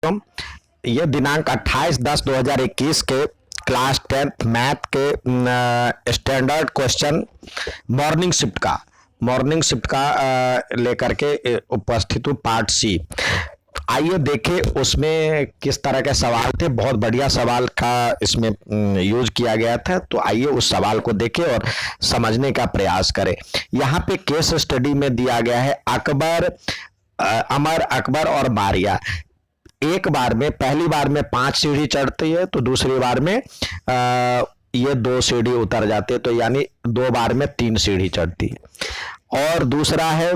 हम ये दिनांक 28/10/2021 के क्लास 10th मैथ के स्टैंडर्ड क्वेश्चन मॉर्निंग शिफ्ट का लेकर के उपस्थित हूँ पार्ट सी। आइए देखें उसमें किस तरह के सवाल थे। बहुत बढ़िया सवाल का इसमें यूज किया गया था। तो आइए उस सवाल को देखें और समझने का प्रयास करें। यहाँ पे केस स्टडी में दिया गया है अमर, अकबर और मारिया एक बार में, पहली बार में 5 सीढ़ी चढ़ती है तो दूसरी बार में ये 2 सीढ़ी उतर जाते हैं, तो यानी 2 बार में 3 सीढ़ी चढ़ती है। और दूसरा है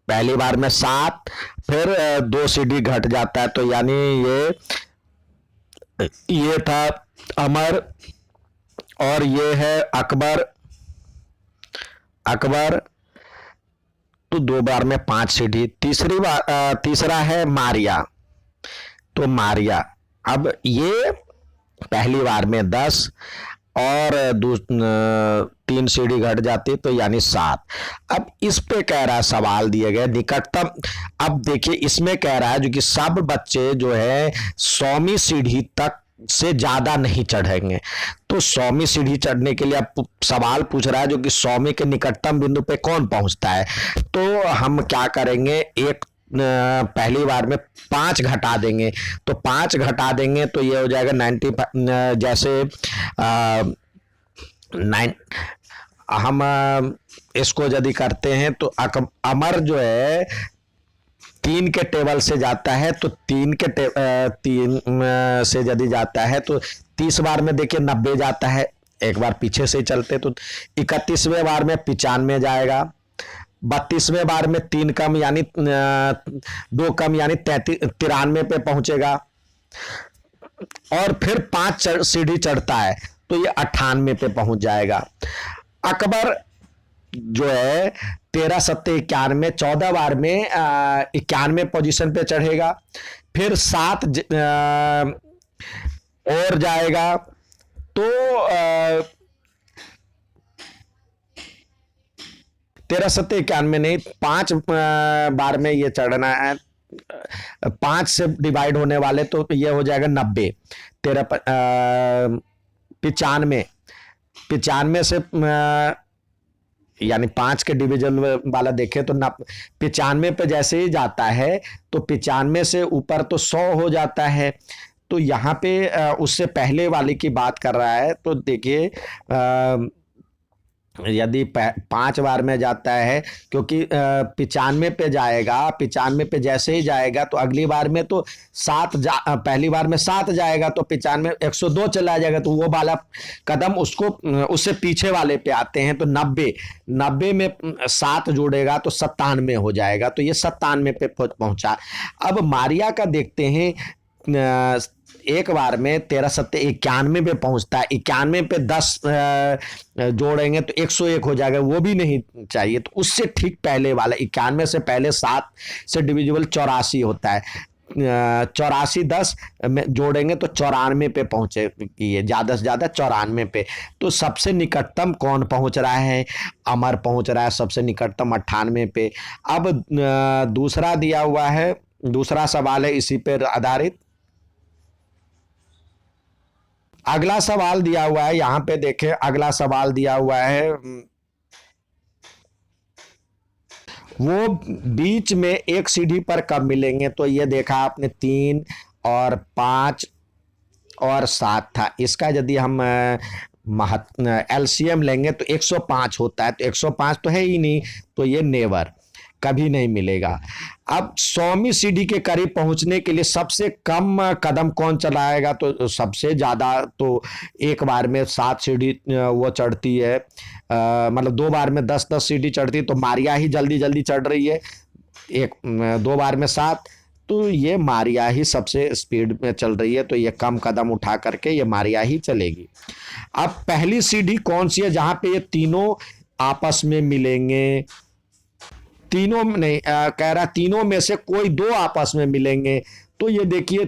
पहली बार में 7, फिर 2 सीढ़ी घट जाता है, तो यानी ये था अमर और ये है अकबर तो 2 बार में 5 सीढ़ी। तीसरा है मारिया, तो मारिया अब ये पहली बार में 10 और 3 सीढ़ी घट जाती तो यानी 7। अब इस पे कह रहा है, सवाल दिए गए निकटतम। अब देखिए इसमें कह रहा है जो कि सब बच्चे जो है 100वीं सीढ़ी तक से ज्यादा नहीं चढ़ेंगे। तो 100वीं सीढ़ी चढ़ने के लिए अब सवाल पूछ रहा है जो कि 100वीं के निकटतम बिंदु पे कौन पहुंचता है। तो हम क्या करेंगे, पहली बार में 5 घटा देंगे, तो 5 घटा देंगे तो ये हो जाएगा 95। जैसे 9 हम इसको यदि करते हैं तो अमर जो है 3 के टेबल से जाता है, तो 3 से यदि जाता है तो 30 बार में देखिए 90 जाता है। एक बार पीछे से चलते तो 31वें बार में 95 जाएगा। 32वें बार में 3 कम यानी 2 कम यानी 93 पे पहुंचेगा। और फिर 5 सीढ़ी चढ़ता है तो ये 98 पे पहुंच जाएगा। अकबर जो है 13 सत्ते 91, 14 बार में 91 पोजीशन पे चढ़ेगा। फिर 7 और जाएगा तो 13 सत्ते 91 नहीं, 5 बार में ये चढ़ना है। 5 से डिवाइड होने वाले तो ये हो जाएगा 90। 95 से यानी 5 के डिवीजन वाला देखे तो 95 पे जैसे ही जाता है तो 95 से ऊपर तो 100 हो जाता है। तो यहाँ पे उससे पहले वाले की बात कर रहा है। तो देखिए यदि 5 बार में जाता है, क्योंकि 95 पे जाएगा, 95 पे जैसे ही जाएगा तो अगली बार में तो पहली बार में 7 जाएगा तो 95 102 चला जाएगा, तो वो वाला कदम उसको उससे पीछे वाले पे आते हैं। तो 90 में 7 जोड़ेगा तो 97 हो जाएगा, तो ये 97 पे पहुंचा। अब मारिया का देखते हैं, एक बार में 13 सत्ते 91 पे पहुंचता है। 91 पे 10 जोड़ेंगे तो 101 हो जाएगा, वो भी नहीं चाहिए। तो उससे ठीक पहले वाला 91 से पहले 7 से डिविजिबल 84 होता है। 84 10 में जोड़ेंगे तो 94 पे पहुंचे, ये ज्यादा से ज्यादा 94 पे। तो सबसे निकटतम कौन पहुंच रहा है, अमर पहुंच रहा है सबसे निकटतम 98 पे। अब दूसरा दिया हुआ है, दूसरा सवाल है इसी पर आधारित। अगला सवाल दिया हुआ है, यहां पे देखें, अगला सवाल दिया हुआ है, वो बीच में एक सीढ़ी पर कब मिलेंगे। तो ये देखा आपने 3 और 5 और 7 था। इसका यदि हम एलसीएम लेंगे तो 105 होता है। तो 105 तो है ही नहीं, तो ये नेवर, कभी नहीं मिलेगा। अब 100वीं सीढ़ी के करीब पहुंचने के लिए सबसे कम कदम कौन चलाएगा। तो सबसे ज्यादा तो एक बार में 7 सीढ़ी वो चढ़ती है, मतलब 2 बार में 10-10 सीढ़ी चढ़ती है, तो मारिया ही जल्दी जल्दी चढ़ रही है। 2 बार में 7, तो ये मारिया ही सबसे स्पीड में चल रही है, तो ये कम कदम उठा करके ये मारिया ही चलेगी। अब पहली सीढ़ी कौन सी है जहां पे ये तीनों आपस में मिलेंगे। तीनों में नहीं, कह रहा तीनों में से कोई 2 आपस में मिलेंगे। तो ये देखिए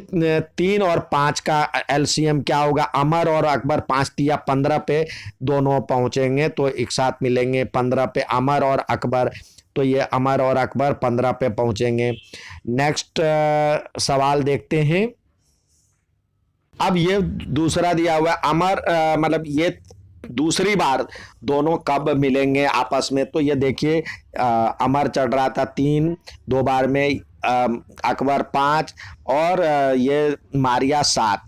3 और 5 का एलसीएम क्या होगा, अमर और अकबर 5 या 15 पे दोनों पहुंचेंगे तो एक साथ मिलेंगे। 15 पे अमर और अकबर, तो ये अमर और अकबर 15 पे पहुंचेंगे। नेक्स्ट सवाल देखते हैं। अब ये दूसरा दिया हुआ है, अमर मतलब ये दूसरी बार दोनों कब मिलेंगे आपस में। तो ये देखिए अमर चढ़ रहा था 3, 2 बार में अकबर 5 और ये मारिया 7।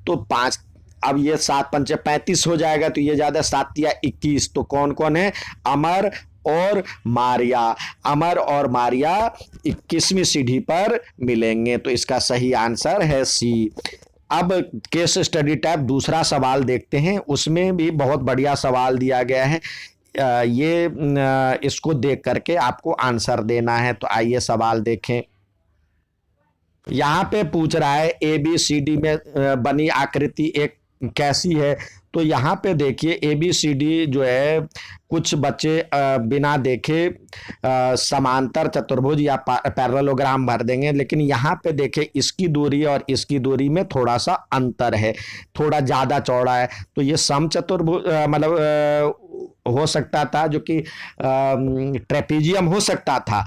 तो 5, अब ये 7 पंचे 35 हो जाएगा, तो ये ज्यादा 7 या 21। तो कौन कौन है? अमर और मारिया। अमर और मारिया 21वीं सीढ़ी पर मिलेंगे। तो इसका सही आंसर है सी। अब केस स्टडी टाइप दूसरा सवाल देखते हैं, उसमें भी बहुत बढ़िया सवाल दिया गया है। इसको देख करके आपको आंसर देना है। तो आइए सवाल देखें। यहाँ पे पूछ रहा है ए बी सी डी में बनी आकृति एक कैसी है। तो यहाँ पे देखिए ए बी सी डी जो है, कुछ बच्चे बिना देखे समांतर चतुर्भुज या पैरेललोग्राम भर देंगे, लेकिन यहाँ पे देखिए इसकी दूरी और इसकी दूरी में थोड़ा सा अंतर है, थोड़ा ज़्यादा चौड़ा है। तो ये समचतुर्भुज मतलब हो सकता था, जो कि ट्रेपीजियम हो सकता था,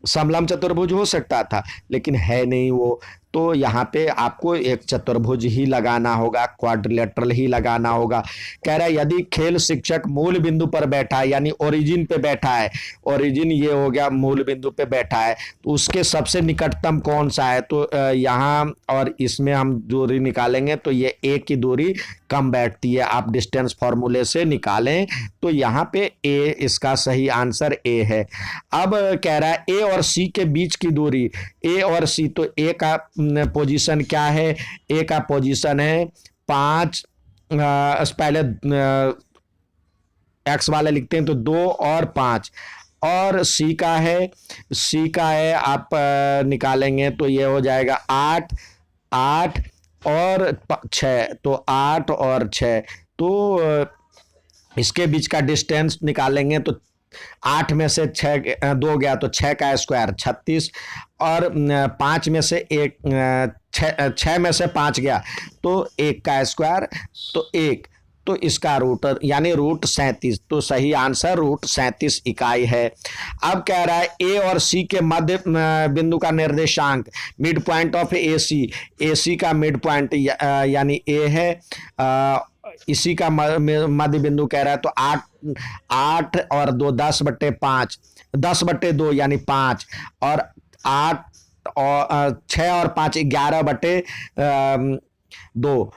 समलम चतुर्भुज हो सकता था, लेकिन है नहीं वो। तो यहाँ पे आपको एक चतुर्भुज ही लगाना होगा, क्वाड्रिलेटरल ही लगाना होगा। कह रहा है यदि खेल शिक्षक मूल बिंदु पर बैठा है, यानी ओरिजिन पे बैठा है, ओरिजिन ये हो गया मूल बिंदु पे बैठा है, तो उसके सबसे निकटतम कौन सा है। तो यहाँ और इसमें हम दूरी निकालेंगे तो ये ए की दूरी कम बैठती है, आप डिस्टेंस फॉर्मूले से निकालें। तो यहाँ पे ए, इसका सही आंसर ए है। अब कह रहा है ए और सी के बीच की दूरी, ए और सी, तो ए का पोजीशन क्या है? ए का पोजीशन है 5, पहले एक्स वाले लिखते हैं तो 2 और 5, और सी का है आप निकालेंगे तो ये हो जाएगा 8, 8 और 6, तो 8 और 6। तो इसके बीच का डिस्टेंस निकालेंगे तो 8 में से 6 2 गया तो 6 का स्क्वायर 36, और 5 में से 6 में से 5 गया तो 1 का स्क्वायर, तो 1, तो इसका रूट यानी रूट 37। तो सही आंसर रूट 37 इकाई है। अब कह रहा है ए और सी के मध्य बिंदु का निर्देशांक, मिड पॉइंट ऑफ ए सी का मिड पॉइंट यानी ए है, इसी का मध्य बिंदु कह रहा है। तो 8 और 2 10/5, 10/2 यानी 5, और 8 और 6 और 5 11/2,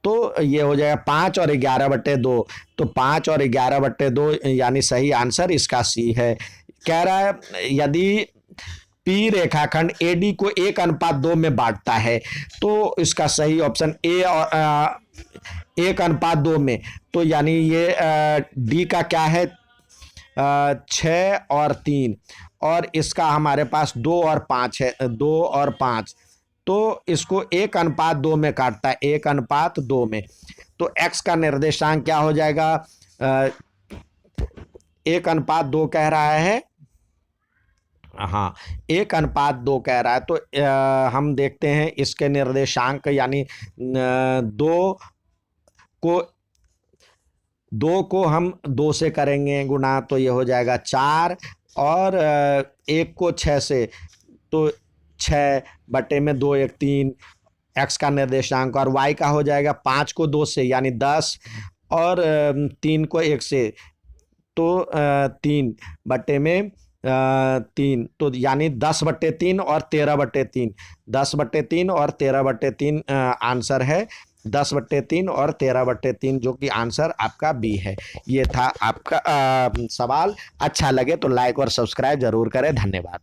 तो ये हो जाएगा 5 और 11/2। तो 5 और 11/2 यानी सही आंसर इसका सी है। कह रहा है यदि पी रेखाखंड एडी को 1:2 में बांटता है, तो इसका सही ऑप्शन ए और 1:2 में। तो यानी ये डी का क्या है 6 और 3, और इसका हमारे पास 2 और 5 है, 2 और 5, तो इसको 1:2 में काटता है, 1:2 में। तो x का निर्देशांक क्या हो जाएगा? 1:2 कह रहा है, हाँ 1:2 कह रहा है। तो हम देखते हैं इसके निर्देशांक, यानी 2 को हम 2 से करेंगे गुना, तो ये हो जाएगा 4, और 1 को 6 से, तो 6/2 1 3 x का निर्देशांक, और y का हो जाएगा 5 को 2 से यानी 10, और 3 को 1 से, तो 3/3, तो यानी 10/3 और 13/3, 10/3 और 13/3 आंसर है, 10/3 और 13/3, जो कि आंसर आपका बी है। ये था आपका सवाल। अच्छा लगे तो लाइक और सब्सक्राइब जरूर करें। धन्यवाद।